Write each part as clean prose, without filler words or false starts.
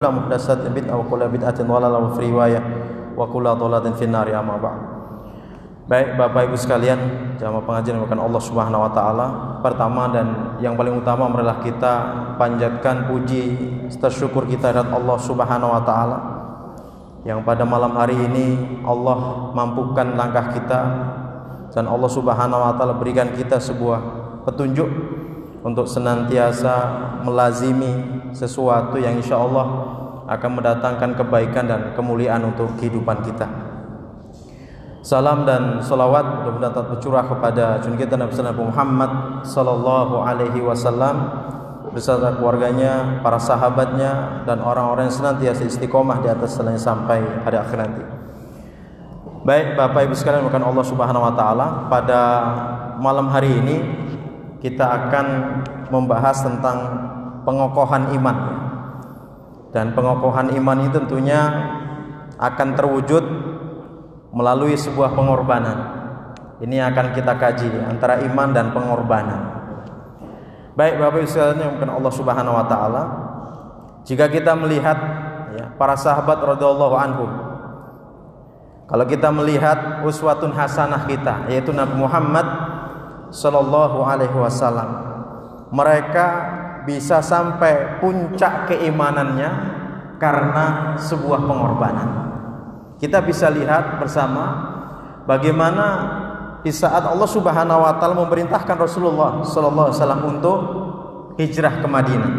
muhdatsatin bid'ah wa kullu bid'atin dhalalah wa fi riwayah wa kullu dhalalatin finnar ya ma ba'd. Baik Bapak Ibu sekalian, jamaah pengajian yang Allah Subhanahu wa taala. Pertama dan yang paling utama marilah kita panjatkan puji serta syukur kita kepada Allah Subhanahu wa taala yang pada malam hari ini Allah mampukan langkah kita dan Allah Subhanahu wa taala berikan kita sebuah petunjuk untuk senantiasa melazimi sesuatu yang insya Allah akan mendatangkan kebaikan dan kemuliaan untuk kehidupan kita. Salam dan salawat mudah-mudahan tercurah kepada junjungan kita Nabi Muhammad sallallahu alaihi wasallam beserta keluarganya, para sahabatnya dan orang-orang yang senantiasa istiqomah di atas jalannya sampai hari akhir nanti. Baik Bapak Ibu sekalian, bukan Allah Subhanahu wa taala, pada malam hari ini kita akan membahas tentang pengokohan iman. Dan pengokohan iman ini tentunya akan terwujud melalui sebuah pengorbanan. Ini akan kita kaji antara iman dan pengorbanan. Baik Bapak Ibu sekalian yang mungkin Allah Subhanahu wa taala, jika kita melihat para sahabat radhiyallahu anhum, kalau kita melihat uswatun hasanah kita yaitu Nabi Muhammad sallallahu alaihi wasallam, mereka bisa sampai puncak keimanannya karena sebuah pengorbanan. Kita bisa lihat bersama bagaimana di saat Allah Subhanahu wa taala memerintahkan Rasulullah sallallahu alaihi wasallam untuk hijrah ke Madinah.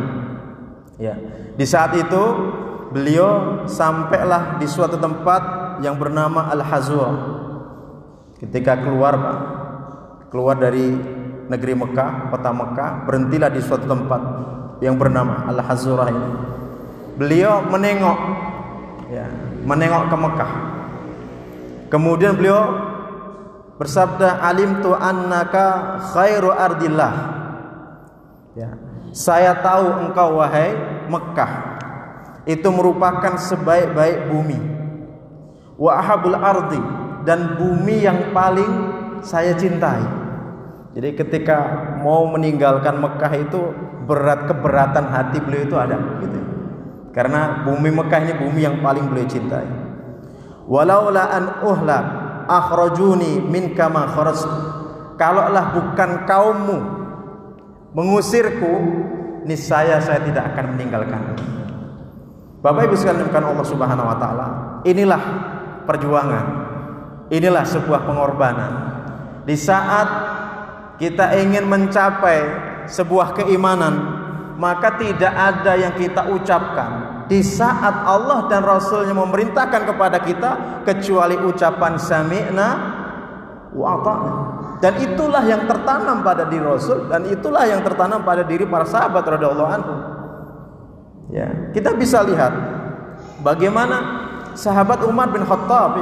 Ya, di saat itu beliau sampailah di suatu tempat yang bernama Al-Hazura. Ketika keluar dari negeri Mekah, kota Mekah, berhentilah di suatu tempat yang bernama Al-Hazura ini. Beliau menengok ke Mekah. Kemudian beliau bersabda, alimtu annaka khairu ardillah. Ya, saya tahu engkau wahai Mekah itu merupakan sebaik-baik bumi. Wa ahabul ardi, dan bumi yang paling saya cintai. Jadi ketika mau meninggalkan Mekah itu keberatan hati beliau itu ada gitu. Karena bumi Mekah ini bumi yang paling beliau cintai. Walaula an uhlak akhrajuni min kama kharajtu. Kalaulah bukan kaummu mengusirku, niscaya saya tidak akan meninggalkan. Bapak Ibu sekalian kan Allah Subhanahu wa taala, inilah perjuangan. Inilah sebuah pengorbanan. Di saat kita ingin mencapai sebuah keimanan, maka tidak ada yang kita ucapkan di saat Allah dan Rasulnya memerintahkan kepada kita kecuali ucapan sami'na wa ata'na. Dan itulah yang tertanam pada diri Rasul, dan itulah yang tertanam pada diri para sahabat radhiyallahu anhu. Ya, kita bisa lihat bagaimana sahabat Umar bin Khattab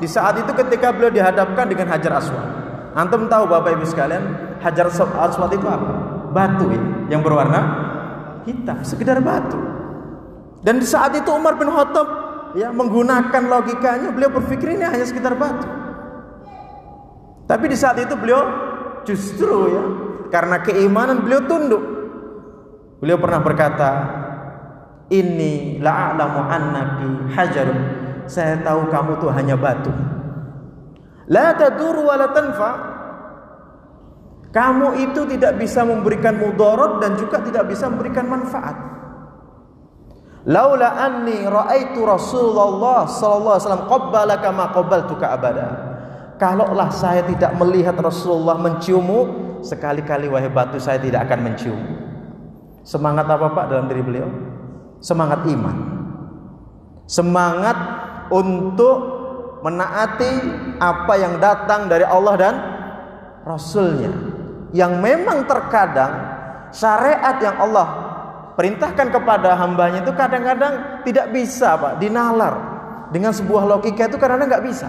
di saat itu ketika beliau dihadapkan dengan Hajar Aswad. Antum tahu Bapak Ibu sekalian, Hajar Aswad itu apa? Batu yang berwarna hitam, sekedar batu. Dan di saat itu Umar bin Khattab menggunakan logikanya, beliau berpikir ini hanya sekedar batu. Tapi di saat itu beliau justru karena keimanan beliau tunduk. Beliau pernah berkata, inni la'alamu annaki hajarun. Saya tahu kamu tuh hanya batu. La tadur wa la tanfa. Kamu itu tidak bisa memberikan mudarat dan juga tidak bisa memberikan manfaat. Laula anni raaitu Rasulullah sallallahu alaihi wasallam qabbalaka ma qabbaltuka abada. Kalaulah saya tidak melihat Rasulullah menciummu, sekali-kali wahai batu saya tidak akan menciummu. Semangat apa Pak dalam diri beliau? Semangat iman. Semangat untuk menaati apa yang datang dari Allah dan Rasulnya, yang memang terkadang syariat yang Allah perintahkan kepada hambanya itu kadang-kadang tidak bisa Pak dinalar dengan sebuah logika, itu kadang-kadang nggak bisa.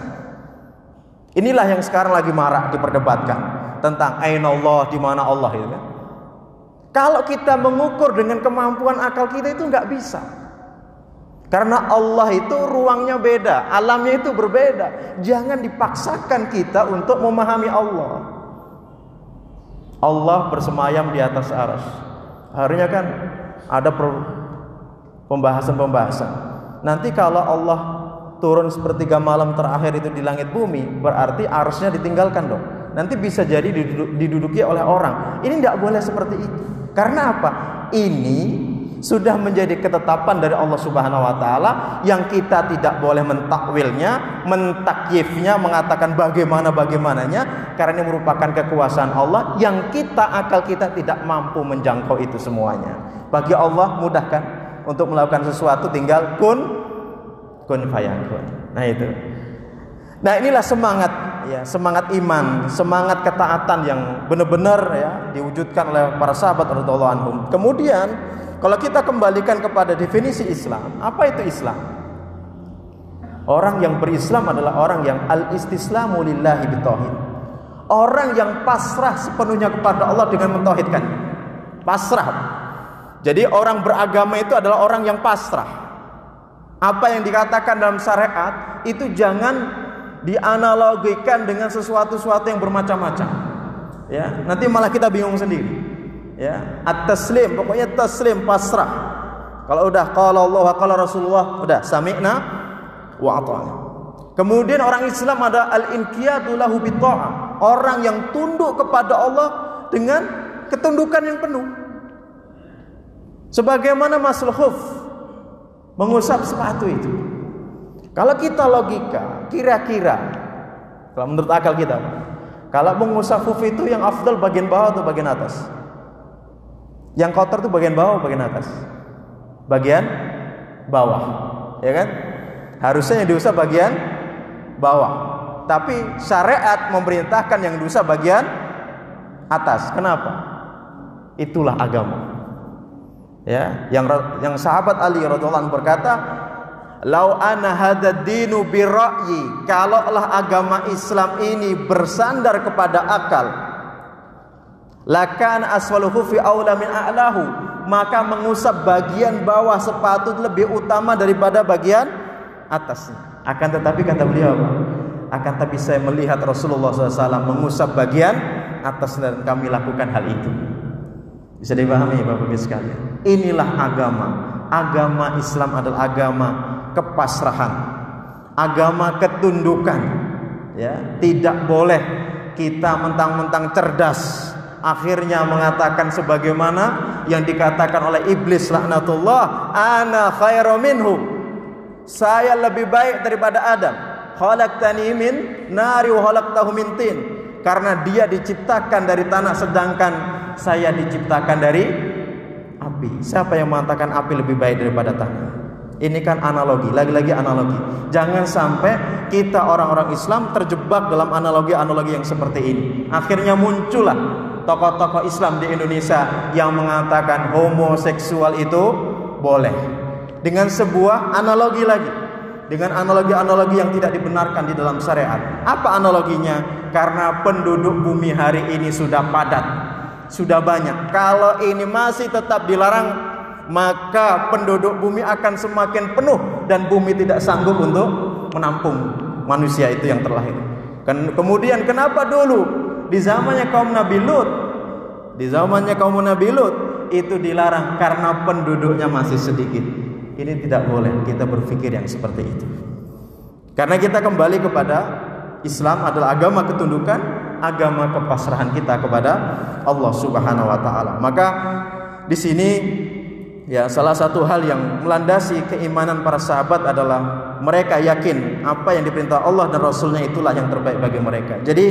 Inilah yang sekarang lagi marak diperdebatkan tentang aina Allah, di mana Allah itu kan. Kalau kita mengukur dengan kemampuan akal kita itu nggak bisa. Karena Allah itu ruangnya beda, alamnya itu berbeda. Jangan dipaksakan kita untuk memahami Allah. Allah bersemayam di atas arsy. Harusnya kan ada pembahasan. Nanti kalau Allah turun sepertiga malam terakhir itu di langit bumi, berarti arusnya ditinggalkan dong. Nanti bisa jadi diduduki oleh orang. Ini tidak boleh seperti itu. Karena apa? Ini sudah menjadi ketetapan dari Allah Subhanahu wa taala yang kita tidak boleh mentakwilnya, mentakyifnya, mengatakan bagaimananya, karena ini merupakan kekuasaan Allah yang akal kita tidak mampu menjangkau itu semuanya. Bagi Allah mudahkan untuk melakukan sesuatu, tinggal kun fayakun. Nah itu. Nah inilah semangat ya, semangat iman, semangat ketaatan yang benar-benar ya diwujudkan oleh para sahabat radhiyallahu anhum. Kemudian kalau kita kembalikan kepada definisi Islam, apa itu Islam? Orang yang berislam adalah orang yang al-istislamu lillahi bitauhid. Orang yang pasrah sepenuhnya kepada Allah dengan mentauhidkan. Pasrah. Jadi orang beragama itu adalah orang yang pasrah. Apa yang dikatakan dalam syariat itu jangan dianalogikan dengan sesuatu yang bermacam-macam. Ya, nanti malah kita bingung sendiri. Ya, at-taslim, pokoknya taslim, pasrah. Kalau udah qala Allah wa qala Rasulullah, udah sami'na wa ata'na. Kemudian orang Islam ada al-inqiyadu lahu bitta'ah. Orang yang tunduk kepada Allah dengan ketundukan yang penuh. Sebagaimana masul khuf, mengusap sepatu itu. Kalau kita logika, kira-kira kalau menurut akal kita, kalau mengusap khuf itu yang afdal bagian bawah atau bagian atas? Yang kotor itu bagian bawah atau bagian atas? Bagian bawah, ya kan? Harusnya yang diusap bagian bawah. Tapi syariat memerintahkan yang diusap bagian atas. Kenapa? Itulah agama. Ya, yang sahabat Ali radhiyallahu anhu berkata, "Lau ana hadzal dinu bi ra'yi." Kalaulah agama Islam ini bersandar kepada akal, lakan aswaluhu fi aula min a'lahu, maka mengusap bagian bawah sepatu lebih utama daripada bagian atasnya. Akan tetapi kata beliau, akan tapi saya melihat Rasulullah SAW mengusap bagian atas dan kami lakukan hal itu. Bisa dipahami Bapak-Ibu sekalian. Inilah agama. Agama Islam adalah agama kepasrahan, agama ketundukan. Ya, tidak boleh kita mentang-mentang cerdas akhirnya mengatakan sebagaimana yang dikatakan oleh iblis laknatullah, ana khairu minhu. Saya lebih baik daripada Adam. Khalaqtani min nari wa khalaqtahu min tin. Karena dia diciptakan dari tanah sedangkan saya diciptakan dari api. Siapa yang mengatakan api lebih baik daripada tanah? Ini kan analogi, lagi-lagi analogi. Jangan sampai kita orang-orang Islam terjebak dalam analogi-analogi yang seperti ini. Akhirnya muncullah tokoh-tokoh Islam di Indonesia yang mengatakan homoseksual itu boleh. Dengan sebuah analogi lagi, dengan analogi-analogi yang tidak dibenarkan di dalam syariat. Apa analoginya? Karena penduduk bumi hari ini sudah padat, sudah banyak. Kalau ini masih tetap dilarang, maka penduduk bumi akan semakin penuh dan bumi tidak sanggup untuk menampung manusia itu yang terlahir. Kemudian kenapa dulu di zamannya kaum Nabi Lut, itu dilarang karena penduduknya masih sedikit. Ini tidak boleh kita berpikir yang seperti itu. Karena kita kembali kepada Islam adalah agama ketundukan, agama kepasrahan kita kepada Allah Subhanahu wa taala. Maka di sini ya salah satu hal yang melandasi keimanan para sahabat adalah mereka yakin apa yang diperintah Allah dan Rasulnya itulah yang terbaik bagi mereka. Jadi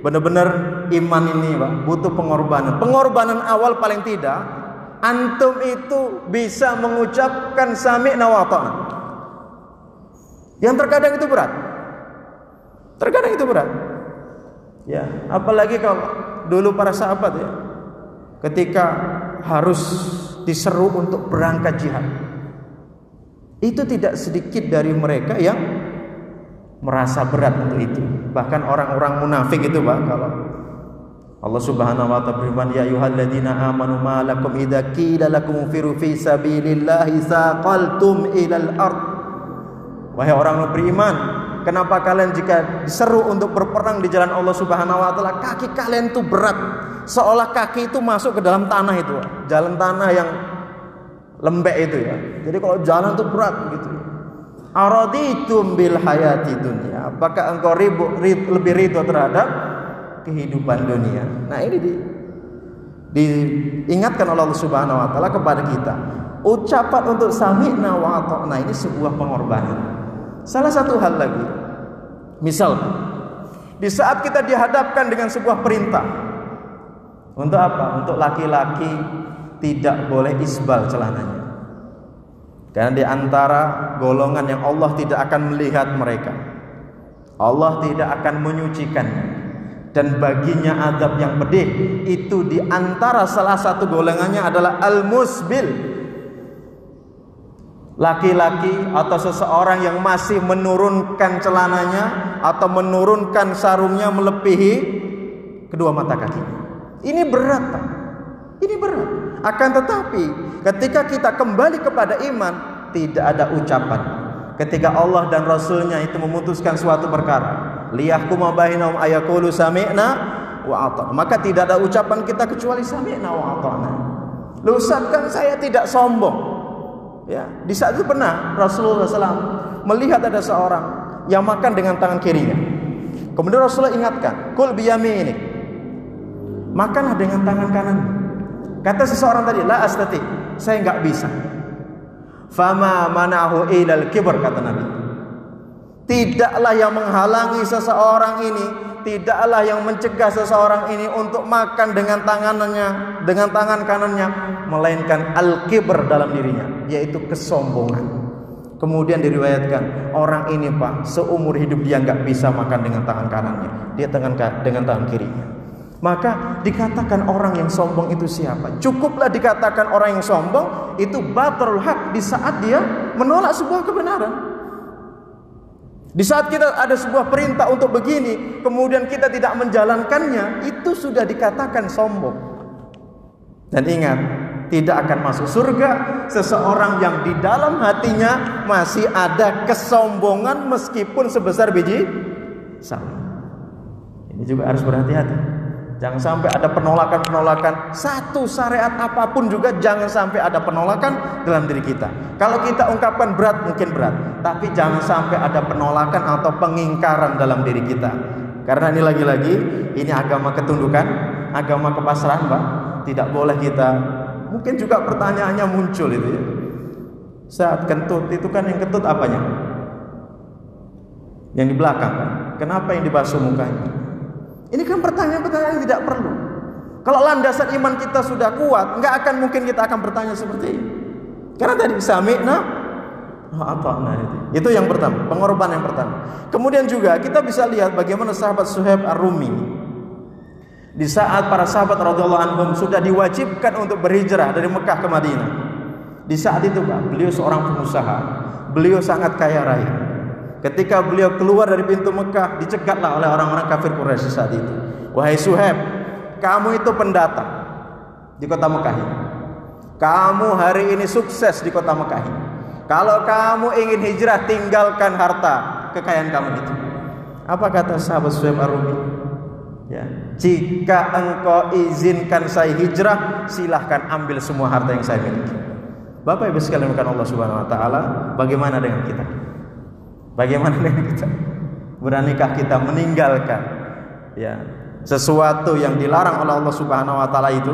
benar-benar iman ini Pak, butuh pengorbanan. Pengorbanan awal paling tidak antum itu bisa mengucapkan sami'na wa ata'na. Yang terkadang itu berat. Ya, apalagi kalau dulu para sahabat ya, ketika harus diseru untuk berangkat jihad, itu tidak sedikit dari mereka yang merasa berat untuk itu. Bahkan orang-orang munafik itu Pak, kalau Allah Subhanahu wa taala berfirman, ya ayyuhalladzina amanu ma lakum idza qila lakum firu fi sabilillahi saqaltum ilal ard. Wahai orang beriman, kenapa kalian jika diseru untuk berperang di jalan Allah Subhanahu wa taala, kaki kalian itu berat, seolah kaki itu masuk ke dalam tanah itu, jalan tanah yang lembek itu ya. Jadi kalau jalan tuh berat gitu. Araditum bil hayati dunya. Apakah engkau lebih ridho terhadap kehidupan dunia? Nah, ini diingatkan oleh Allah Subhanahu wa taala kepada kita. Ucapan untuk sami'na wa ata'na ini sebuah pengorbanan. Salah satu hal lagi, misal di saat kita dihadapkan dengan sebuah perintah, untuk apa? Untuk laki-laki tidak boleh isbal celananya. Karena di antara golongan yang Allah tidak akan melihat mereka, Allah tidak akan menyucikannya, dan baginya azab yang pedih. Itu di antara salah satu golongannya adalah al-musbil, laki-laki atau seseorang yang masih menurunkan celananya atau menurunkan sarungnya melebihi kedua mata kakinya. Ini berat, Pak. Ini berat. Akan tetapi ketika kita kembali kepada iman, tidak ada ucapan. Ketika Allah dan Rasulnya itu memutuskan suatu perkara, liyahkuma bainahum ayaqulu sami'na wa ata'na, maka tidak ada ucapan kita kecuali sami'na wa ata'na. Lu Ustaz, kan saya tidak sombong. Ya, di saat itu pernah Rasulullah SAW melihat ada seorang yang makan dengan tangan kirinya. Kemudian Rasulullah ingatkan, kul biyaminik, makanlah dengan tangan kanan. Kata seseorang tadi, la astati, saya enggak bisa. Fama manahu ilal kibr, kata Nabi. Tidaklah yang menghalangi seseorang ini, tidaklah yang mencegah seseorang ini untuk makan dengan tangannya, dengan tangan kanannya, melainkan al-kibr dalam dirinya, yaitu kesombongan. Kemudian diriwayatkan, orang ini Pak, seumur hidup dia enggak bisa makan dengan tangan kanannya, dia dengan tangan kirinya. Maka dikatakan orang yang sombong itu siapa? Cukuplah dikatakan orang yang sombong itu batrul haq di saat dia menolak sebuah kebenaran. Di saat kita ada sebuah perintah untuk begini, kemudian kita tidak menjalankannya, itu sudah dikatakan sombong. Dan ingat, tidak akan masuk surga seseorang yang di dalam hatinya masih ada kesombongan meskipun sebesar biji sawi. Ini juga harus berhati-hati. Jangan sampai ada penolakan-penolakan. Satu syariat apapun juga jangan sampai ada penolakan dalam diri kita. Kalau kita ungkapkan berat, mungkin berat, tapi jangan sampai ada penolakan atau pengingkaran dalam diri kita. Karena ini lagi-lagi, ini agama ketundukan, agama kepasrahan, Pak. Tidak boleh kita. Mungkin juga pertanyaannya muncul itu ya. Saat kentut itu kan yang kentut apanya? Yang di belakang kan? Kenapa yang dibasuh mukanya? Ini kan pertanyaan-pertanyaan yang tidak perlu. Kalau landasan iman kita sudah kuat, nggak akan mungkin kita akan bertanya seperti ini. Karena tadi sami'na wa ata'na, itu yang pertama, pengorbanan yang pertama. Kemudian juga kita bisa lihat bagaimana sahabat Suhaib Ar-Rumi. Di saat para sahabat radhiyallahu anhum sudah diwajibkan untuk berhijrah dari Mekah ke Madinah. Di saat itu Pak, beliau seorang pengusaha, beliau sangat kaya raya. Ketika beliau keluar dari pintu Mekah, dicegatlah oleh orang-orang kafir Quraisy saat itu. Wahai Suhaib, kamu itu pendatang di kota Mekah ini. Kamu hari ini sukses di kota Mekah ini. Kalau kamu ingin hijrah, tinggalkan harta kekayaan kamu itu. Apa kata sahabat Suhaib Ar-Rumi? Ya, jika engkau izinkan saya hijrah, silahkan ambil semua harta yang saya miliki. Bapak Ibu sekalian bukan Allah Subhanahu wa taala, bagaimana dengan kita? Bagaimana dengan kita? Beranikah kita meninggalkan ya sesuatu yang dilarang oleh Allah Subhanahu wa taala itu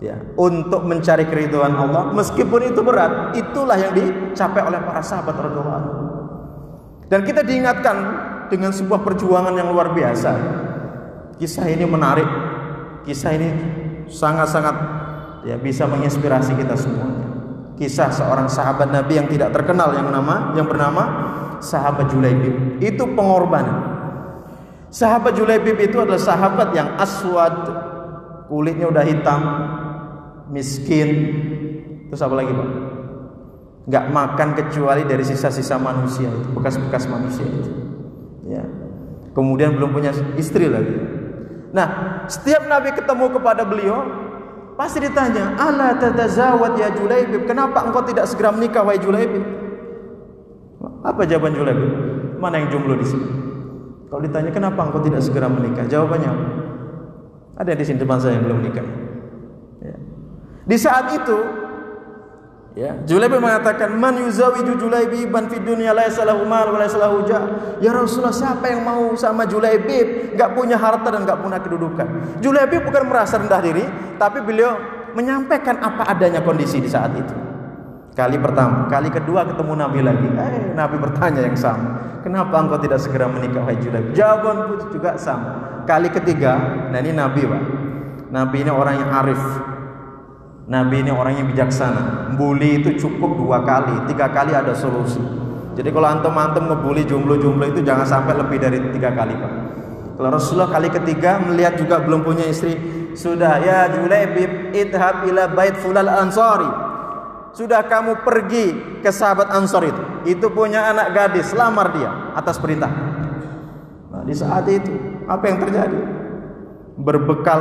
ya untuk mencari keridhaan Allah meskipun itu berat? Itulah yang dicapai oleh para sahabat radhiyallahu anhu. Dan kita diingatkan dengan sebuah perjuangan yang luar biasa. Kisah ini menarik. Kisah ini sangat-sangat ya bisa menginspirasi kita semuanya. Kisah seorang sahabat Nabi yang tidak terkenal yang bernama sahabat Julaibib. Itu pengorbanan. Sahabat Julaibib itu adalah sahabat yang aswad, kulitnya udah hitam, miskin. Terus apa lagi Pak? Gak makan kecuali dari sisa-sisa manusia itu, bekas-bekas manusia itu. Ya. Kemudian belum punya istri lagi. Nah, setiap Nabi ketemu kepada beliau pasti ditanya, "Ala tatazawad ya Julaibib? Kenapa engkau tidak segera menikah wahai Julaibib?" Apa jawaban Julaibib? Mana yang jomblo di sini? Kalau ditanya kenapa engkau tidak segera menikah, jawabannya apa? Ada di sini teman saya yang belum menikah. Ya. Di saat itu Ya, Julaibib mengatakan, "Man yuzawiju Julaibiban fid dunya laisa lahu mal wa laisa lahu jah." Ya Rasulullah, siapa yang mau sama Julaibib, enggak punya harta dan enggak punya kedudukan. Julaibib bukan merasa rendah diri, tapi beliau menyampaikan apa adanya kondisi di saat itu. Kali pertama, kali kedua ketemu Nabi lagi. Nabi bertanya yang sama. Kenapa engkau tidak segera menikah, wahai Julaibib? Jawaban pun juga sama. Kali ketiga, nah ini Nabi, Pak. Nabi ini orang yang arif. Nabi ini orang yang bijaksana. Bully itu cukup 2 kali, 3 kali ada solusi. Jadi kalau antum ngebully jomblo-jomblo itu jangan sampai lebih dari 3 kali, Pak. Kalau Rasulullah kali ketiga melihat juga belum punya istri, sudah ya Julaibib, idhab ila bait fulal ansari. Sudah kamu pergi ke sahabat Ansor itu punya anak gadis, lamar dia atas perintah. Nah, di saat itu apa yang terjadi? Berbekal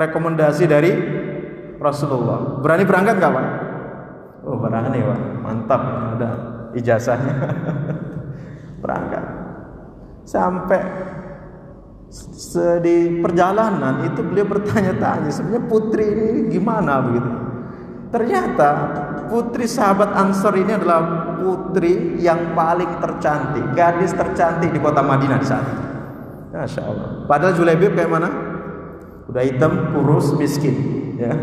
rekomendasi dari Rasulullah, berani berangkat nggak, Pak? Oh, berani, Pak. Mantap, ada ijazahnya. Berangkat. Sampai di perjalanan itu beliau bertanya-tanya, sebenarnya putri ini gimana begitu. Ternyata putri sahabat Ansor ini adalah putri yang paling tercantik, gadis tercantik di kota Madinah di saat itu. Masya Allah. Padahal Julaibib kayak mana? Udah hitam, kurus, miskin, ya.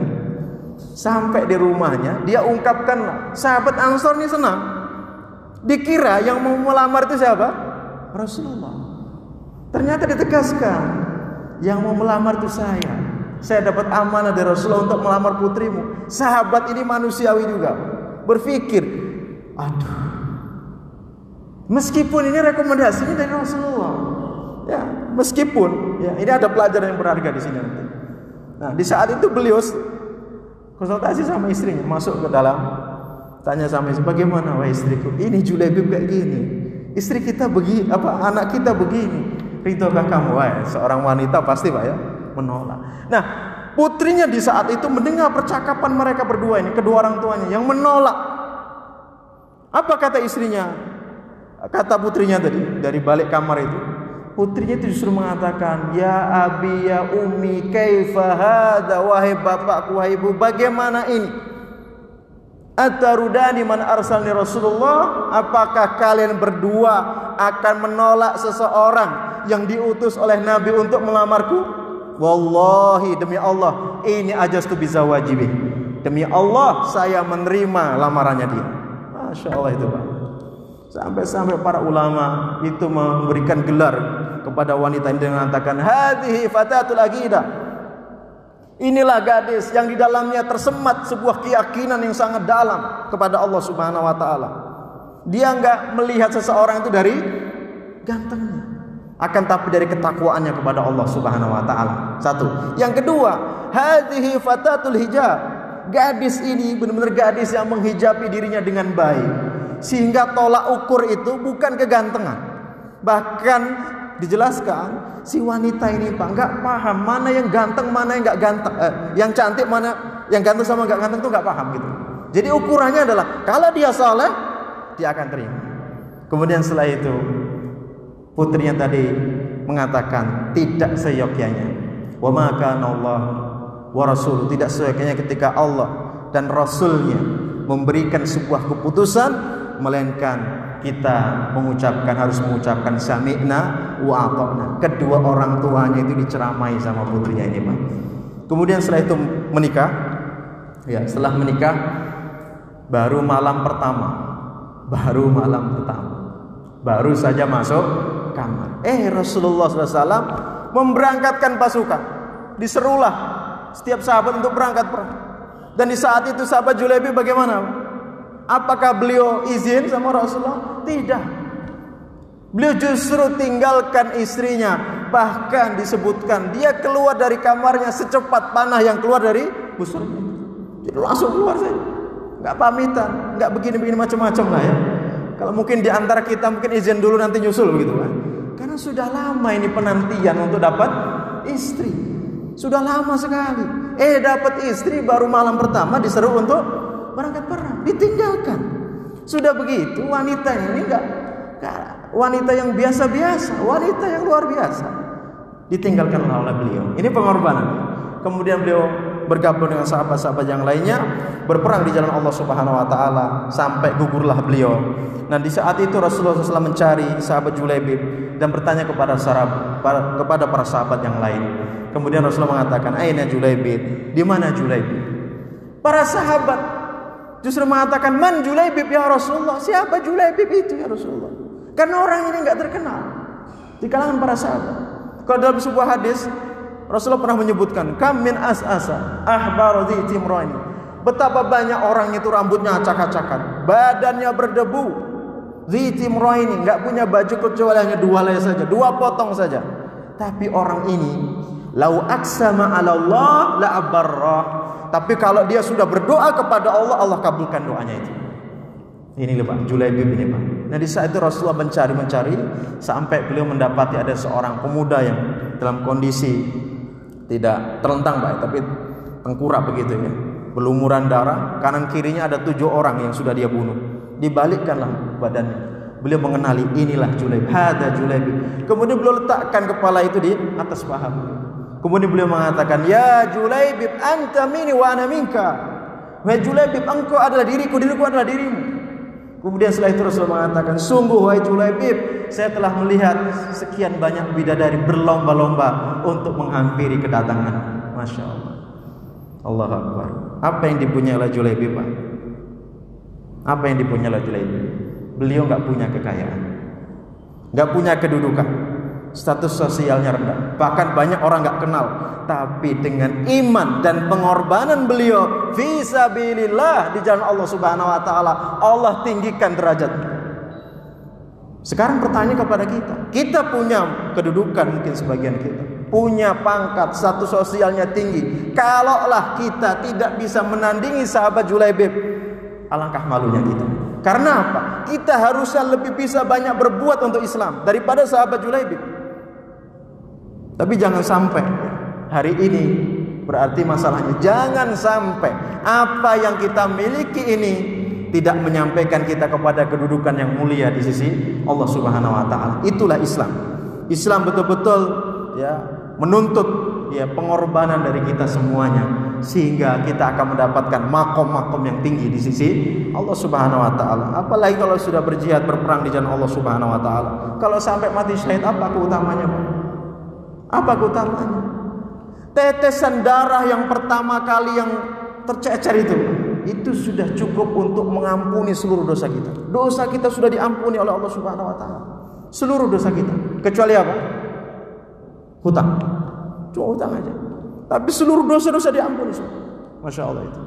Sampai di rumahnya dia ungkapkan, sahabat Ansor ini senang. Dikira yang mau melamar itu siapa? Rasulullah. Ternyata ditegaskan, yang mau melamar itu saya. Saya dapat amanah dari Rasulullah untuk melamar putrimu. Sahabat ini manusiawi juga, berpikir, aduh, meskipun ini rekomendasinya dari Rasulullah, ya, meskipun, ya, ini ada pelajaran yang berharga di sini nanti. Nah, di saat itu beliau konsultasi sama istrinya, masuk ke dalam, tanya sama istri, bagaimana wahai istriku, ini Julaibib kayak gini, istri kita begini, anak kita begini, ridhokah kamu? Wah, seorang wanita pasti, Pak, ya, menolak. Nah, putrinya di saat itu mendengar percakapan mereka berdua ini, kedua orang tuanya yang menolak. Apa kata istrinya? Kata putrinya tadi dari balik kamar itu. Putrinya itu justru mengatakan, "Ya abi ya ummi, kaifa hadza, wahai bapakku, wahai ibu, bagaimana ini? Atarudani man arsalni Rasulullah, apakah kalian berdua akan menolak seseorang yang diutus oleh Nabi untuk melamarku? Wallahi, demi Allah, ini ajastu bizawajibih. Demi Allah, saya menerima lamarannya dia." Masya Allah itu, Pak. Sampai-sampai para ulama itu memberikan gelar kepada wanita ini dengan mengatakan, hadhihi fatatul aqidah. Inilah gadis yang di dalamnya tersemat sebuah keyakinan yang sangat dalam kepada Allah Subhanahu wa taala. Dia enggak melihat seseorang itu dari gantengnya, akan tapi dari ketakwaannya kepada Allah Subhanahu wa taala. Satu. Yang kedua, hadhihi fatatul hijab. Gadis ini benar-benar gadis yang menghijabi dirinya dengan baik, sehingga tolak ukur itu bukan kegantengan. Bahkan dijelaskan si wanita ini, Pak, enggak paham mana yang ganteng, mana yang enggak ganteng, yang cantik mana yang ganteng sama enggak ganteng itu enggak paham gitu. Jadi ukurannya adalah kalau dia saleh, dia akan terima. Kemudian setelah itu putrinya tadi mengatakan tidak seyogyanya. Wa ma kana Allah wa rasul, tidak seyogyanya ketika Allah dan Rasulnya memberikan sebuah keputusan, melainkan kita harus mengucapkan sami'na wa ata'na. Kedua orang tuanya itu diceramai sama putrinya ini, Pak. Kemudian setelah itu menikah. Ya, setelah menikah baru malam pertama. Baru saja masuk kamar. Rasulullah SAW memberangkatkan pasukan. Diserulah setiap sahabat untuk berangkat perang. Dan di saat itu sahabat Julaibib bagaimana? Apakah beliau izin sama Rasulullah? Tidak. Beliau justru tinggalkan istrinya. Bahkan disebutkan dia keluar dari kamarnya secepat panah yang keluar dari busurnya. Jadi langsung keluar saja. Enggak pamitan, enggak begini-begini macam-macam lah ya. Kalau mungkin di antara kita mungkin izin dulu nanti nyusul begitu kan. Karena sudah lama ini penantian untuk dapat istri. Sudah lama sekali. Dapat istri baru malam pertama diseru untuk berangkat perang, ditinggalkan. Sudah begitu wanita ini enggak wanita yang biasa-biasa, wanita yang luar biasa, ditinggalkan oleh beliau. Ini pengorbanan. Kemudian beliau bergabung dengan sahabat-sahabat yang lainnya, berperang di jalan Allah Subhanahu wa taala sampai gugurlah beliau. Nah, di saat itu Rasulullah SAW mencari sahabat Julaibib dan bertanya kepada para sahabat yang lain. Kemudian Rasulullah mengatakan, "Aina Julaibib?" Di mana Julaibib? Para sahabat justru mengatakan, "Man Julaibib ya Rasulullah?" Siapa Julaibib itu ya Rasulullah? Karena orang ini enggak terkenal di kalangan para sahabat. Kalau dalam sebuah hadis Rasulullah pernah menyebutkan, "Kam min as'asa ahbar dhi timrain." Betapa banyak orang itu rambutnya acak-acakan, badannya berdebu. Dhi timrain, enggak punya baju kecuali hanya 2 helai saja, 2 potong saja. Tapi orang ini lau aqsama 'ala Allah la abarrah. Tapi kalau dia sudah berdoa kepada Allah, Allah kabulkan doanya itu. Ini loh Pak, Julaibib ini Pak. Nah, di saat itu Rasulullah mencari sampai beliau mendapati ada seorang pemuda yang dalam kondisi tidak terlentang Pak, tapi tengkurap begitu ya, berlumuran darah, kanan kirinya ada 7 orang yang sudah dia bunuh. Dibalikkanlah badannya. Beliau mengenali, inilah Julaibib, hada Julaibib. Kemudian beliau letakkan kepala itu di atas paha. Kemudian beliau mengatakan, "Ya Julaibib, anta minni wa ana minka." Wahai Julaibib, engkau adalah diriku, diriku adalah dirimu. Kemudian setelah itu Rasulullah mengatakan, "Sungguh wahai Julaibib, saya telah melihat sekian banyak bidadari berlomba-lomba untuk menghampiri kedatangan." Masya Allah. Allahu Akbar. Apa yang dipunyai oleh Julaibib Pak? Apa yang dipunyai oleh Julaibib? Beliau enggak punya kekayaan, enggak punya kedudukan, status sosialnya rendah, bahkan banyak orang enggak kenal. Tapi dengan iman dan pengorbanan beliau fisabilillah di jalan Allah Subhanahu wa taala, Allah tinggikan derajatnya. Sekarang pertanyaan kepada kita punya kedudukan, mungkin sebagian kita punya pangkat, status sosialnya tinggi. Kalaulah kita tidak bisa menandingi sahabat Julaibib, alangkah malunya kita. Karena apa? Kita harusnya lebih bisa banyak berbuat untuk Islam daripada sahabat Julaibib. Tapi jangan sampai hari ini, berarti masalahnya jangan sampai apa yang kita miliki ini tidak menyampaikan kita kepada kedudukan yang mulia di sisi Allah Subhanahu wa taala. Itulah Islam. Islam betul-betul ya menuntut ya pengorbanan dari kita semuanya, sehingga kita akan mendapatkan makom-makom yang tinggi di sisi Allah Subhanahu wa taala. Apalagi kalau sudah berjihad, berperang di jalan Allah Subhanahu wa taala. Kalau sampai mati syahid, apa keutamanya? Apa keutamanya? Tetesan darah yang pertama kali yang tercecer itu sudah cukup untuk mengampuni seluruh dosa kita. Dosa kita sudah diampuni oleh Allah Subhanahu wa taala. Seluruh dosa kita. Kecuali apa? Hutang. Cuma hutang aja. Tapi seluruh dosa-dosa diampuni semua. Masya Allah itu.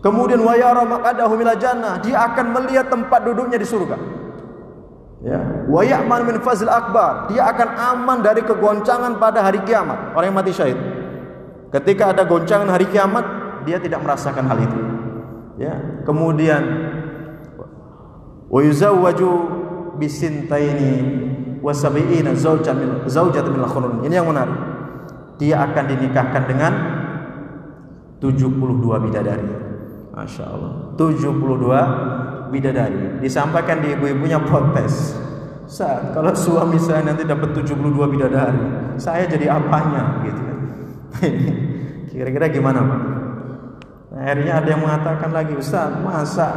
Kemudian wa yara maq'adahu minal jannah, dia akan melihat tempat duduknya di surga. Ya, wa ya'man min fazil akbar, dia akan aman dari kegoncangan pada hari kiamat. Orang yang mati syahid, ketika ada goncangan hari kiamat, dia tidak merasakan hal itu. Ya, kemudian wa yuzawwaju bisintaini wa sab'ina zawjatan min al-khurun. Ini yang menarik. Dia akan dinikahkan dengan 72 bidadari. Masya Allah, 72 bidadari. Disampaikan di ibu-ibunya protes, "Saat kalau suami saya nanti dapat 72 bidadari, saya jadi apanya?" Gitu kan. Kira-kira gimana Pak? Nah, akhirnya ada yang mengatakan lagi, "Ustaz, masa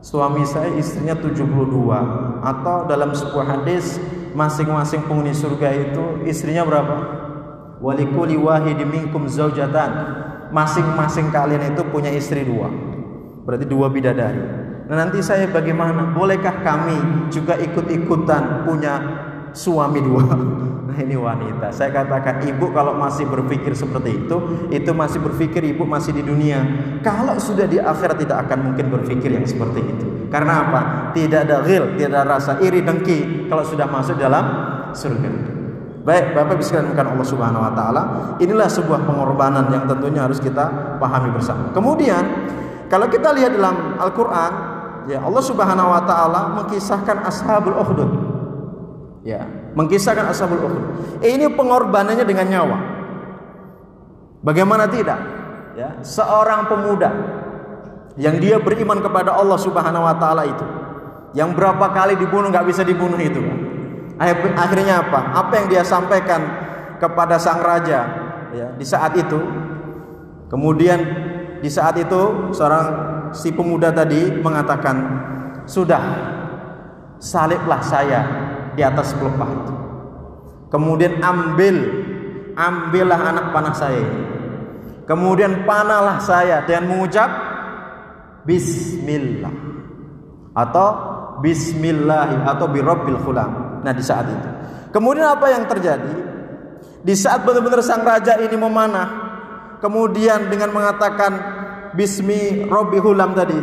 suami saya istrinya 72?" Atau dalam sebuah hadis, masing-masing penghuni surga itu istrinya berapa? Walikuli wahidi minkum zaujatan. Masing-masing kalian itu punya istri 2. Berarti 2 bidadari. Nah, nanti saya bagaimana? Bolehkah kami juga ikut-ikutan punya suami 2? Nah, ini wanita. Saya katakan, ibu kalau masih berpikir seperti itu masih berpikir ibu masih di dunia. Kalau sudah di akhirat tidak akan mungkin berpikir yang seperti itu. Karena apa? Tidak ada ghil, tidak ada rasa iri dengki kalau sudah masuk dalam surga. Baik, Bapak Ibu sekalian bukan Allah Subhanahu wa taala, inilah sebuah pengorbanan yang tentunya harus kita pahami bersama. Kemudian, kalau kita lihat dalam Al-Qur'an, ya Allah Subhanahu wa taala mengisahkan Ashabul Ukhdud. Ya, mengisahkan Ashabul Ukhdud. Ini pengorbanannya dengan nyawa. Bagaimana tidak? Ya, seorang pemuda yang dia beriman kepada Allah Subhanahu wa taala itu, yang berapa kali dibunuh enggak bisa dibunuh itu. Akhirnya apa? Apa yang dia sampaikan kepada sang raja ya, di saat itu Kemudian di saat itu si pemuda tadi mengatakan, "Sudah, saliblah saya di atas pelepah itu. Kemudian ambillah anak panah saya ini. Kemudian panahlah saya dengan mengucap Bismillah atau Bismillahi atau birabbil ghulam." Nah, di saat itu, kemudian apa yang terjadi? Di saat benar-benar sang raja ini memanah, kemudian dengan mengatakan Bismi Rabbil Ghulam tadi,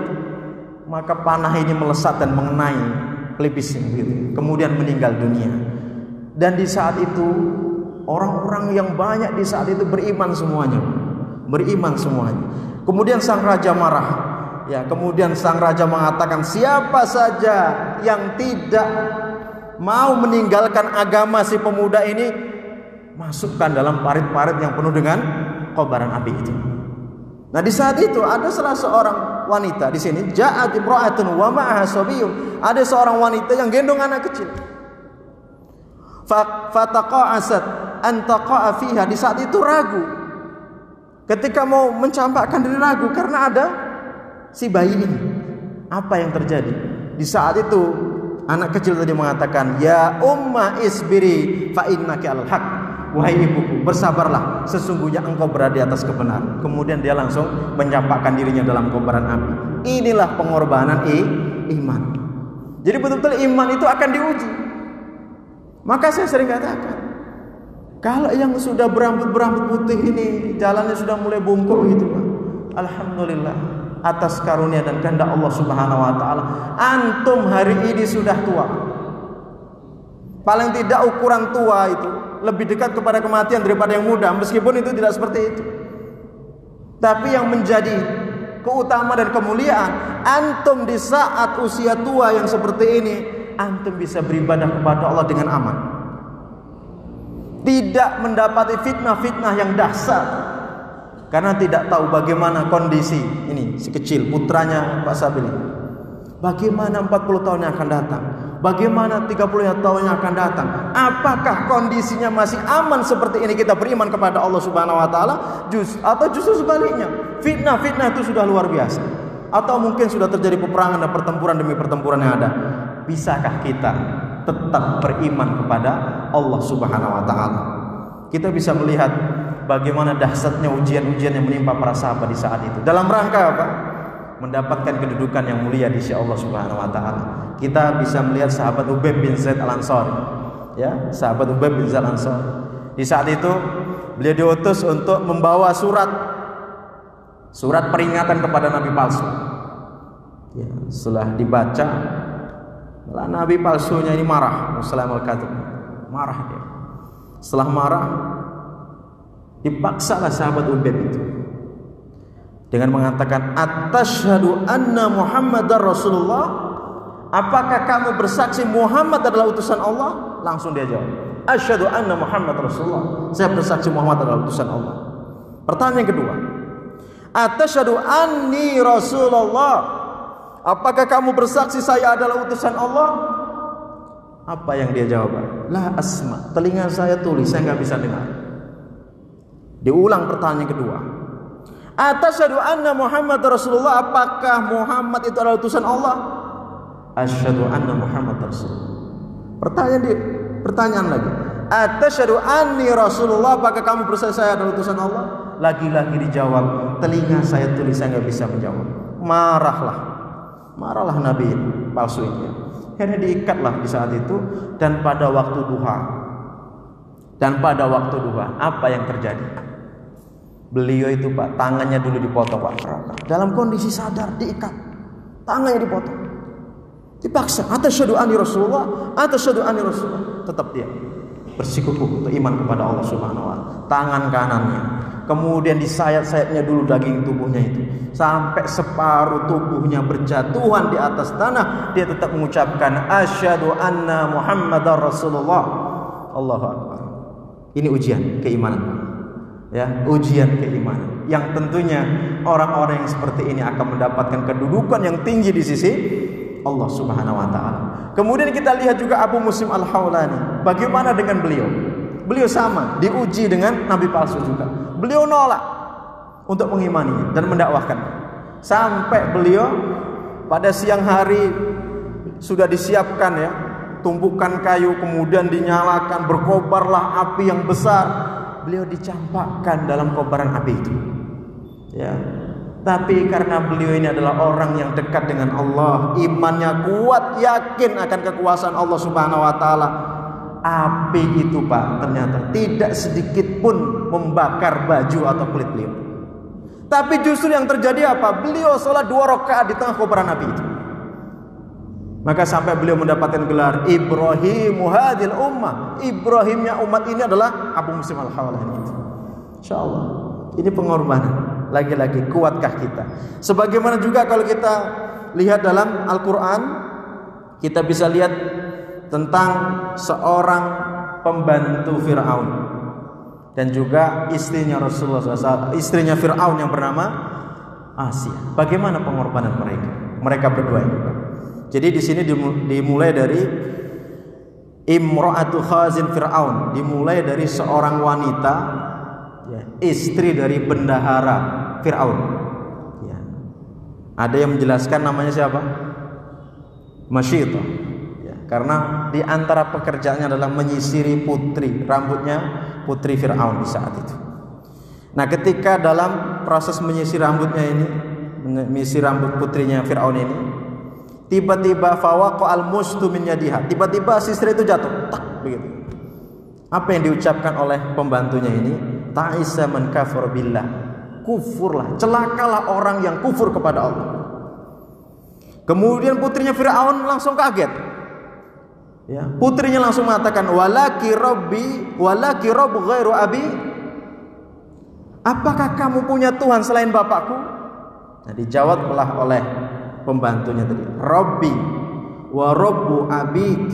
maka panah ini melesat dan mengenai pelipis itu. Kemudian meninggal dunia. Dan di saat itu orang-orang yang banyak di saat itu beriman semuanya. Kemudian sang raja marah. Ya, kemudian sang raja mengatakan, siapa saja yang tidak mau meninggalkan agama si pemuda ini, masukkan dalam parit-parit yang penuh dengan kobaran api itu. Nah, di saat itu ada salah seorang wanita di sini, ja'at imra'atun wa ma'aha sabiyyun. Ada seorang wanita yang gendong anak kecil. Fataqa'asat an taqa'a fiha. Di saat itu ragu. Ketika mau mencampakkan diri ragu karena ada si bayi ini. Apa yang terjadi? Di saat itu anak kecil tadi mengatakan, "Ya umma isbiri fa innaki alal haq." Wahai ibuku, bersabarlah, sesungguhnya engkau berada di atas kebenaran. Kemudian dia langsung mencampakkan dirinya dalam kobaran api. Inilah pengorbanan iman. Jadi betul-betul iman itu akan diuji. Maka saya sering katakan, kalau yang sudah berambut putih ini jalannya sudah mulai bungkuk gitu, Pak. Alhamdulillah atas karunia dan kehendak Allah Subhanahu wa taala, antum hari ini sudah tua. Paling tidak ukuran tua itu lebih dekat kepada kematian daripada yang muda, meskipun itu tidak seperti itu. Tapi yang menjadi keutamaan dan kemuliaan, antum di saat usia tua yang seperti ini, antum bisa beribadah kepada Allah dengan aman. Tidak mendapati fitnah-fitnah yang dahsyat. Karena tidak tahu bagaimana kondisi ini si kecil putranya Pak Sabil. Bagaimana 40 tahun yang akan datang? Bagaimana 30 tahun yang akan datang? Apakah kondisinya masih aman seperti ini kita beriman kepada Allah Subhanahu wa taala? Atau justru sebaliknya, fitnah-fitnah itu sudah luar biasa. Atau mungkin sudah terjadi peperangan dan pertempuran demi pertempuran yang ada. Bisakah kita tetap beriman kepada Allah Subhanahu wa taala? Kita bisa melihat bagaimana dahsyatnya ujian-ujian yang menimpa para sahabat di saat itu. Dalam rangka apa? Mendapatkan kedudukan yang mulia di sisi Allah Subhanahu wa taala. Kita bisa melihat sahabat Ubayd bin Zaid Al-Ansari. Ya, sahabat Ubayd bin Zaid Al-Ansari. Di saat itu beliau diutus untuk membawa surat peringatan kepada nabi palsu. Ya, setelah dibaca, malah nabi palsunya ini marah, Musailamah al-Kadzdzab. Marah dia. Setelah marah, dipaksalah sahabat Ubayd itu dengan mengatakan, "Atasyhadu anna Muhammadar Rasulullah?" Apakah kamu bersaksi Muhammad adalah utusan Allah? Langsung dia jawab, "Asyhadu anna Muhammad Rasulullah." Saya bersaksi Muhammad adalah utusan Allah. Pertanyaan yang kedua, "Atasyhadu anni Rasulullah?" Apakah kamu bersaksi saya adalah utusan Allah? Apa yang dia jawab? "La asma." Telinga saya tuli, saya nggak bisa dengar. Diulang pertanyaan kedua, "Atasyhadu anna Muhammad Rasulullah?" Apakah Muhammad itu adalah utusan Allah? "Asyhadu anna Muhammad Rasulullah." Pertanyaan lagi, "Atasyhadu anni Rasulullah?" Apakah kamu bersaksi saya adalah utusan Allah? Lagi-lagi dijawab, telinga saya tuli, saya nggak bisa menjawab. Marahlah nabi palsu ini. Akhirnya diikatlah di saat itu. Dan pada waktu duha, apa yang terjadi? Beliau itu, Pak, tangannya dulu dipotong, Pak. Dalam kondisi sadar, diikat, tangannya dipotong, dipaksa. Atasyhadu anni Rasulullah, atasyhadu anni Rasulullah. Tetap dia bersikukuh untuk iman kepada Allah Subhanahu wa taala. Tangan kanannya, kemudian disayat-sayatnya dulu daging tubuhnya itu, sampai separuh tubuhnya berjatuhan di atas tanah. Dia tetap mengucapkan, "Asyhadu anna Muhammadar Rasulullah." Allahu Akbar. Ini ujian keimanan, ya, ujian keimanan yang tentunya orang-orang yang seperti ini akan mendapatkan kedudukan yang tinggi di sisi Allah Subhanahu wa taala. Kemudian kita lihat juga Abu Muslim Al-Khawlani. Bagaimana dengan beliau? Beliau sama diuji dengan nabi palsu juga. Beliau nolak untuk mengimaninya dan mendakwahkan. Sampai beliau pada siang hari sudah disiapkan ya, tumpukan kayu, kemudian dinyalakan, berkobarlah api yang besar. Beliau dicampakkan dalam kobaran api itu. Ya. Tapi karena beliau ini adalah orang yang dekat dengan Allah, imannya kuat, yakin akan kekuasaan Allah Subhanahu wa taala. Api itu Pak ternyata tidak sedikit pun membakar baju atau kulit beliau. Tapi justru yang terjadi apa? Beliau sholat 2 rakaat di tengah kobaran api itu. Maka sampai beliau mendapatkan gelar Ibrahimu hadhil ummah. Ibrahimnya umat ini adalah Abu Muslim al-Khawlani. Insyaallah. Ini pengorbanan. Lagi-lagi kuatkah kita? Sebagaimana juga kalau kita lihat dalam Al-Quran, kita bisa lihat tentang seorang pembantu Fir'aun dan juga istrinya Rasulullah SAW, istrinya Fir'aun yang bernama Asia. Bagaimana pengorbanan mereka? Mereka berdua ini. Jadi di sini dimulai dari Imra'atu Khazin Fir'aun, dimulai dari seorang wanita, ya, istri dari bendahara Fir'aun. Ya. Ada yang menjelaskan namanya siapa? Masyitah. Ya, karena di antara pekerjaannya adalah menyisiri putri, rambutnya putri Fir'aun di saat itu. Nah, ketika dalam proses menyisir rambutnya ini, menyisir rambut putrinya Fir'aun ini, tiba-tiba fawaqa al-mustu min yadiha. Tiba-tiba sisir itu jatuh, tak begitu. Apa yang diucapkan oleh pembantunya ini? Ta'isa man kafar billah. Kufurlah, celakalah orang yang kufur kepada Allah. Kemudian putrinya Fir'aun langsung kaget. Ya, putrinya langsung mengatakan, walaki rabbi, walaki rabb ghairu abi. Apakah kamu punya Tuhan selain bapakku? Nah, dijawablah oleh pembantunya tadi, Rabbi wa rabbu abik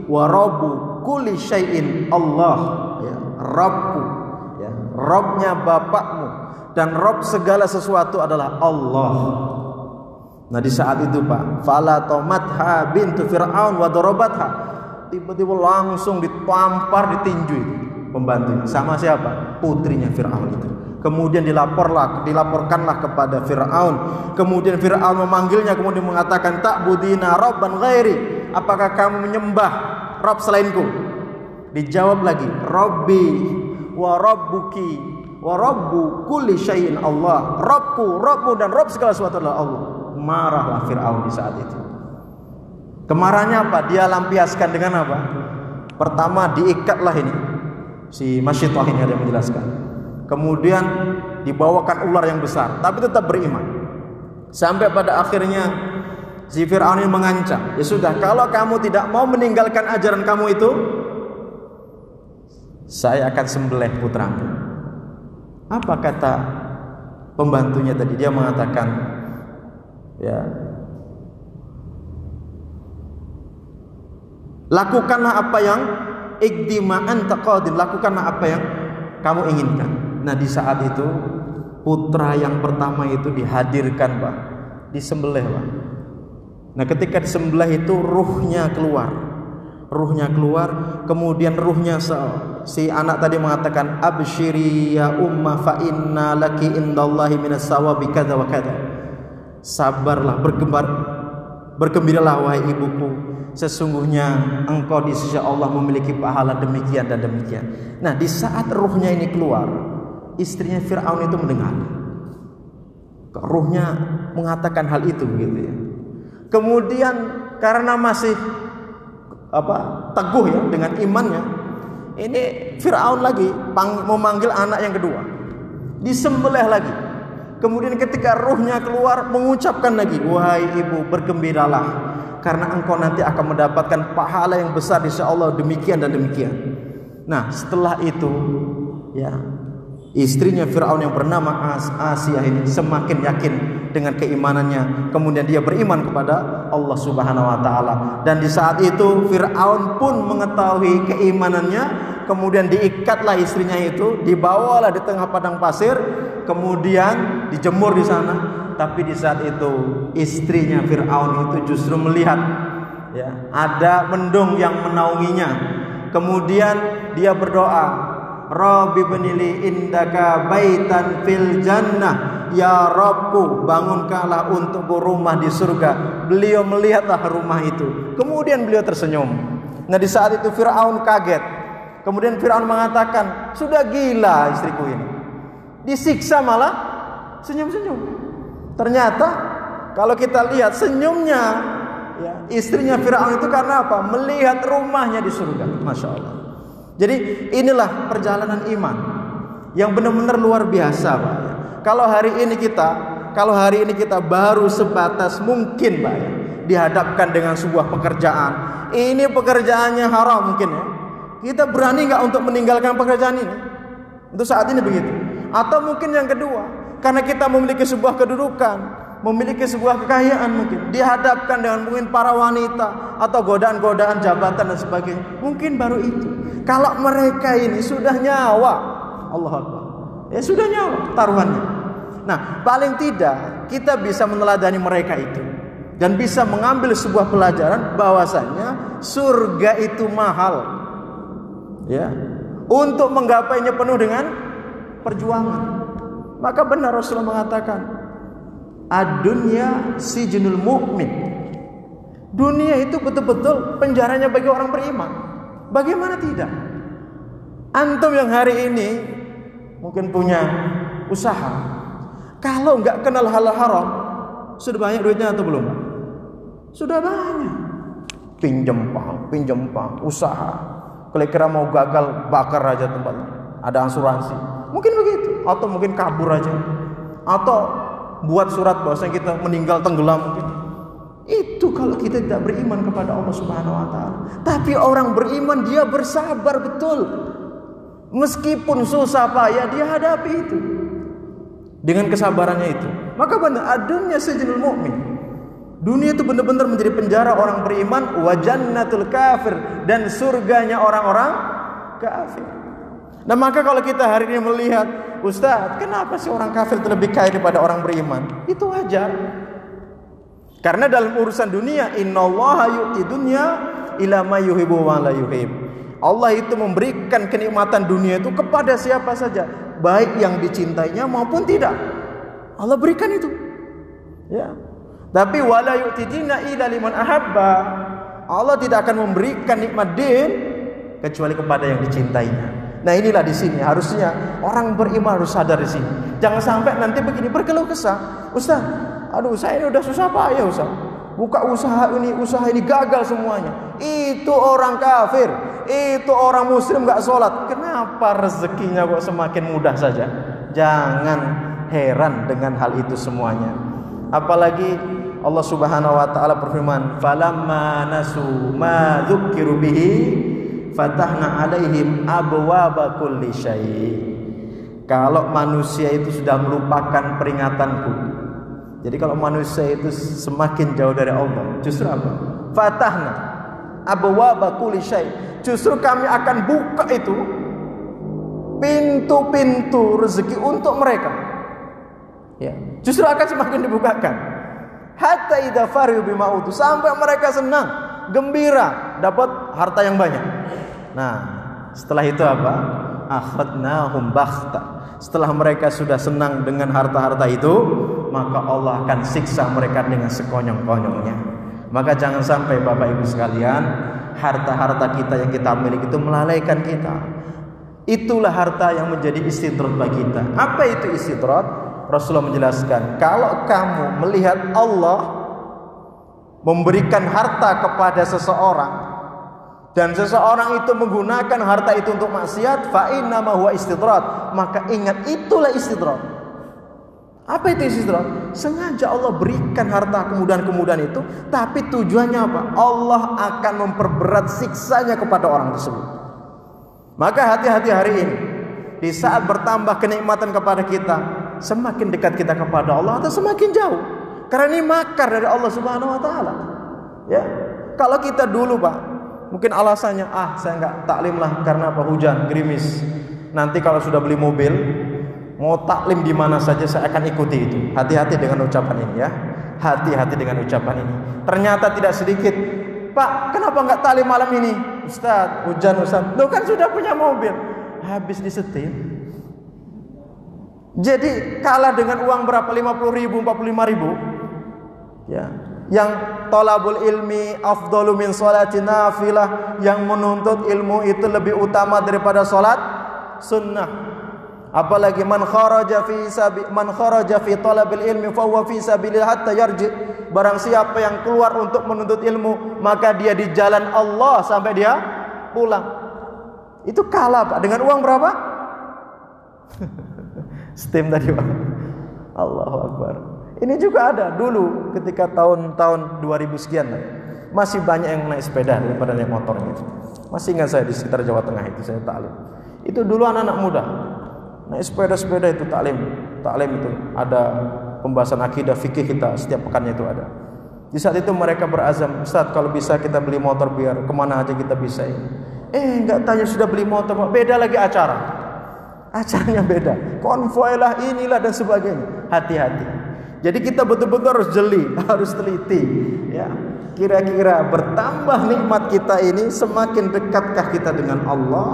wa rabbu kulli syai'in Allah. Ya, Rabbku, ya, Rabbnya bapakmu dan Rabb segala sesuatu adalah Allah. Nah, di saat itu Pak, fala tamatha bintu Fir'aun wa darabatha. Tiba-tiba langsung ditampar, ditinju itu pembantunya. Sama siapa? Putrinya Fir'aun itu. Kemudian dilaporkanlah kepada Fir'aun. Kemudian Fir'aun memanggilnya, kemudian mengatakan, ta'budina rabban ghairi. Apakah kamu menyembah Rabb selainku? Dijawab lagi, Rabbi wa rabbuki wa rabbu kulli syai'in Allah. Rabbku, Rabbmu dan Rabb segala sesuatu adalah Allah. Marahlah Fir'aun di saat itu. Kemarahannya apa? Dia lampiaskan dengan apa? Pertama diikatlah ini, si Masyitah ini ada yang menjelaskan. Kemudian dibawakan ular yang besar, tapi tetap beriman. Sampai pada akhirnya si Fir'aun ini mengancam, ya sudah, kalau kamu tidak mau meninggalkan ajaran kamu itu, saya akan sembelih putramu. Apa kata pembantunya tadi? Dia mengatakan, ya, lakukanlah apa yang ikdima'an taqadin, lakukanlah apa yang kamu inginkan. Nah, di saat itu putra yang pertama itu dihadirkan Pak, disembelih Pak. Nah, ketika disembelih itu ruhnya keluar, kemudian ruhnya si anak tadi mengatakan, absyiri ya umma fa inna laki indallahi minas sawabi kadza wa kadza. Sabarlah, bergembiralah wahai ibuku, sesungguhnya engkau di sisi Allah memiliki pahala demikian dan demikian. Nah, di saat ruhnya ini keluar, istrinya Fir'aun itu mendengar. Ruhnya mengatakan hal itu begitu ya. Kemudian karena masih teguh ya dengan imannya, ini Fir'aun lagi memanggil anak yang kedua, disembelih lagi. Kemudian ketika ruhnya keluar, mengucapkan lagi, wahai ibu, bergembiralah, karena engkau nanti akan mendapatkan pahala yang besar insya Allah demikian dan demikian. Nah, setelah itu ya, istrinya Fir'aun yang bernama Asia ini semakin yakin dengan keimanannya. Kemudian dia beriman kepada Allah Subhanahu wa taala. Dan di saat itu Fir'aun pun mengetahui keimanannya. Kemudian diikatlah istrinya itu, dibawalah di tengah padang pasir, kemudian dijemur di sana. Tapi di saat itu istrinya Fir'aun itu justru melihat ya, ada mendung yang menaunginya. Kemudian dia berdoa, Rabbi benili indaka baitan fil jannah, ya Rabbku bangunkanlah untukku rumah di surga. Beliau melihatlah rumah itu, kemudian beliau tersenyum. Nah di saat itu Fir'aun kaget. Kemudian Fir'aun mengatakan, sudah gila istriku ini, disiksa malah senyum-senyum. Ternyata kalau kita lihat senyumnya ya, istrinya Fir'aun itu karena apa? Melihat rumahnya di surga. Masya Allah. Jadi inilah perjalanan iman yang benar-benar luar biasa, Pak. Kalau hari ini kita baru sebatas mungkin, Pak, ya, dihadapkan dengan sebuah pekerjaan. Ini pekerjaannya haram mungkin ya. Kita berani nggak untuk meninggalkan pekerjaan ini? Untuk saat ini begitu. Atau mungkin yang kedua, karena kita memiliki sebuah kedudukan, memiliki sebuah kekayaan, mungkin dihadapkan dengan mungkin para wanita atau godaan-godaan jabatan dan sebagainya. Mungkin baru itu. Kalau mereka ini sudah nyawa, Allah Akbar, ya sudah nyawa taruhannya. Nah, paling tidak kita bisa meneladani mereka itu dan bisa mengambil sebuah pelajaran bahwasanya surga itu mahal, ya. Untuk menggapainya penuh dengan perjuangan. Maka benar Rasulullah mengatakan, ad-dunya sijnul mu'min. Dunia itu betul-betul penjaranya bagi orang beriman. Bagaimana tidak? Antum yang hari ini mungkin punya usaha, kalau nggak kenal halal haram, sudah banyak duitnya atau belum? Sudah banyak. Pinjam pang, usaha. Kira-kira mau gagal bakar aja tempatnya. Ada asuransi. Mungkin begitu. Atau mungkin kabur aja. Atau buat surat bahwasanya kita meninggal tenggelam mungkin. Itu kalau kita tidak beriman kepada Allah Subhanahu wa taala. Tapi orang beriman dia bersabar betul. Meskipun susah payah dia hadapi itu. Dengan kesabarannya itu. Maka benar adunya sijnul mukmin. Dunia itu benar-benar menjadi penjara orang beriman, wa jannatul kafir, dan surganya orang-orang kafir. Nah maka kalau kita hari ini melihat, Ustaz, kenapa sih orang kafir lebih kaya daripada orang beriman? Itu wajar. Karena dalam urusan dunia, innallaha yu'ti dunya ila ma yuhibbu wa la yuhib. Allah itu memberikan kenikmatan dunia itu kepada siapa saja, baik yang dicintainya maupun tidak. Allah berikan itu. Ya. Tapi wala yu'ti dina ila liman ahabba. Allah tidak akan memberikan nikmat din kecuali kepada yang dicintainya. Nah inilah di sini harusnya orang beriman harus sadar di sini. Jangan sampai nanti begini berkeluh kesah. Ustaz, aduh saya ini udah susah payah Ustaz. Buka usaha ini gagal semuanya. Itu orang kafir, itu orang muslim gak sholat. Kenapa rezekinya kok semakin mudah saja? Jangan heran dengan hal itu semuanya. Apalagi Allah Subhanahu wa taala berfirman, "Falamma nasu ma dzukiru bihi fatahna 'alaihim abwaaba kulli syai'." Kalau manusia itu sudah melupakan peringatanku. Jadi kalau manusia itu semakin jauh dari Allah, justru apa? Fatahna abwaaba kulli syai'. Justru kami akan buka itu pintu-pintu rezeki untuk mereka. Ya, justru akan semakin dibukakan. Hatta idza farihu bima utu, sampai mereka senang, gembira dapat harta yang banyak. Nah, setelah itu apa? Akhadnahum baghta. Setelah mereka sudah senang dengan harta-harta itu, maka Allah akan siksa mereka dengan sekonyong-konyongnya. Maka jangan sampai Bapak Ibu sekalian, harta-harta kita yang kita miliki itu melalaikan kita. Itulah harta yang menjadi istidrat bagi kita. Apa itu istidrat? Rasulullah menjelaskan, kalau kamu melihat Allah memberikan harta kepada seseorang dan seseorang itu menggunakan harta itu untuk maksiat, fa innama huwa istidrat, maka ingat itulah istidrat. Apa itu istidrat? Sengaja Allah berikan harta kemudahan-kemudahan itu, tapi tujuannya apa? Allah akan memperberat siksanya kepada orang tersebut. Maka hati-hati hari ini. Di saat bertambah kenikmatan kepada kita, semakin dekat kita kepada Allah atau semakin jauh? Karena ini makar dari Allah Subhanahu wa taala. Ya. Kalau kita dulu, Pak, mungkin alasannya, saya enggak taklim lah karena apa? Hujan, gerimis. Nanti kalau sudah beli mobil, mau taklim di mana saja saya akan ikuti itu. Hati-hati dengan ucapan ini ya. Hati-hati dengan ucapan ini. Ternyata tidak sedikit, Pak, kenapa enggak taklim malam ini? Ustaz, hujan Ustaz. Loh kan sudah punya mobil. habis disetim. Jadi kalah dengan uang berapa? 50.000, 45.000. Ya. Yang thalabul ilmi afdalu min sholati nafilah, yang menuntut ilmu itu lebih utama daripada salat sunnah. Apalagi man kharaja fi talabil ilmi fa huwa fi sabilillah hatta yarji. Barang siapa yang keluar untuk menuntut ilmu, maka dia di jalan Allah sampai dia pulang. Itu kalah Pak dengan uang berapa? Steam tadi Pak. Allahu Akbar. Ini juga ada dulu ketika tahun-tahun 2000 sekian lah. Masih banyak yang naik sepeda daripada naik motor gitu. Masih ingat saya di sekitar Jawa Tengah itu saya taklim. Itu dulu anak-anak muda naik sepeda-sepeda itu taklim itu ada pembahasan akidah fikih kita setiap pekannya itu ada. Di saat itu mereka berazam, Ustaz kalau bisa kita beli motor biar kemana aja kita bisa ini. Enggak tanya sudah beli motor, beda lagi acaranya beda, konvoi lah inilah dan sebagainya. Hati-hati. Jadi kita betul-betul harus jeli, harus teliti. Ya, kira-kira bertambah nikmat kita ini semakin dekatkah kita dengan Allah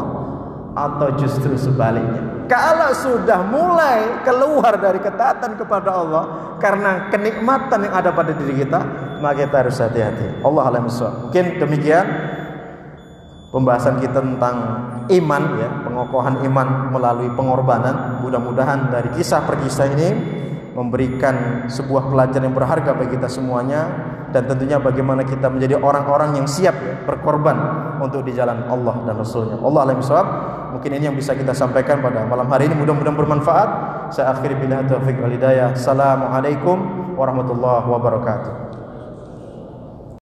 atau justru sebaliknya? Kalau sudah mulai keluar dari ketaatan kepada Allah karena kenikmatan yang ada pada diri kita, maka kita harus hati-hati. Allah a'lam bishawab. Mungkin demikian pembahasan kita tentang iman, ya, pengokohan iman melalui pengorbanan. Mudah-mudahan dari kisah per kisah ini memberikan sebuah pelajaran yang berharga bagi kita semuanya, dan tentunya bagaimana kita menjadi orang-orang yang siap, ya, berkorban untuk di jalan Allah dan Rasulnya. Allah a'lam bishawab. Mungkin ini yang bisa kita sampaikan pada malam hari ini, mudah-mudahan bermanfaat. Saya akhiri billahi taufiq wal hidayah. Assalamualaikum warahmatullahi wabarakatuh.